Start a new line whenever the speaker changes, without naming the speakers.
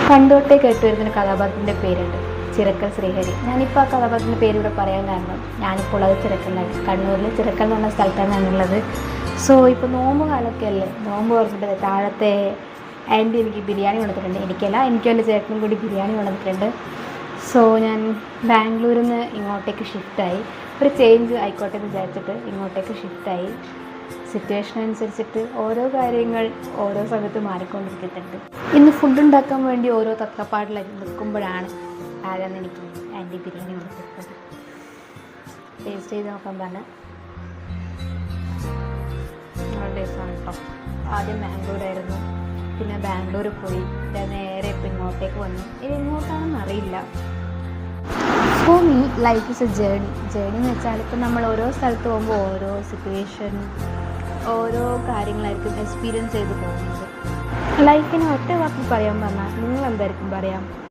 പണ്ട് തൊട്ടേ കേട്ടുവരുന്നൊരു കഥാപാത്രത്തിൻ്റെ പേരുണ്ട്, ചിറക്കൽ ശ്രീഹരി. ഞാനിപ്പോൾ ആ കഥാപാത്രത്തിൻ്റെ പേര് ഇവിടെ പറയാൻ കാരണം ഞാനിപ്പോൾ ഉള്ളത് ചിറക്കലിലാണ്. കണ്ണൂരിൽ ചിറക്കൽ എന്ന് പറഞ്ഞ സ്ഥലത്താണ് ഞാനുള്ളത്. സോ ഇപ്പോൾ നോമ്പ് കാലമൊക്കെ അല്ലേ, നോമ്പ് കുറച്ചിട്ട് താഴത്തെ ആൻറ്റി എനിക്ക് ബിരിയാണി കൊണ്ടുവന്നിട്ടുണ്ട്. എനിക്കല്ല, എനിക്കും എൻ്റെ ചേട്ടനും കൂടി ബിരിയാണി കൊണ്ടുവന്നിട്ടുണ്ട്. സോ ഞാൻ ബാംഗ്ലൂരിൽ നിന്ന് ഇങ്ങോട്ടേക്ക് ഷിഫ്റ്റായി. ഒരു ചേഞ്ച് ആയിക്കോട്ടെ എന്ന് വിചാരിച്ചിട്ട് ഇങ്ങോട്ടേക്ക് ഷിഫ്റ്റായി. സിറ്റുവേഷൻ അനുസരിച്ചിട്ട് ഓരോ കാര്യങ്ങൾ ഓരോ സമയത്ത് മാറിക്കൊണ്ടിരിക്കുന്നുണ്ട്. ഇന്ന് ഫുഡ് ഉണ്ടാക്കാൻ വേണ്ടി ഓരോ തത്രപ്പാടിലായി നിൽക്കുമ്പോഴാണ് ആരാന്ന് എനിക്ക് ആൻറ്റി ബിരിയാണി കൊടുത്തിട്ടുണ്ട്. ടേസ്റ്റ് ചെയ്ത് നോക്കാൻ പറഞ്ഞാൽ നല്ല ടേസ്റ്റാണ് കേട്ടോ. ആദ്യം ബാംഗ്ലൂരായിരുന്നു, പിന്നെ ബാംഗ്ലൂർ പോയി, പിന്നെ നേരെ ഇപ്പം ഇങ്ങോട്ടേക്ക് വന്നു. ഇനി എങ്ങോട്ടാണെന്ന് അറിയില്ല. For me life is A journey എന്ന് വെച്ചാൽ ഇപ്പം നമ്മൾ ഓരോ സ്ഥലത്ത് പോകുമ്പോൾ ഓരോ സിറ്റുവേഷൻ, ഓരോ കാര്യങ്ങളായിരിക്കും എക്സ്പീരിയൻസ് ചെയ്ത് പോകുന്നത്. ലൈഫിനെ ഒറ്റ വാക്കിൽ പറയാൻ പറഞ്ഞാൽ നിങ്ങൾ എന്തായിരിക്കും പറയാം?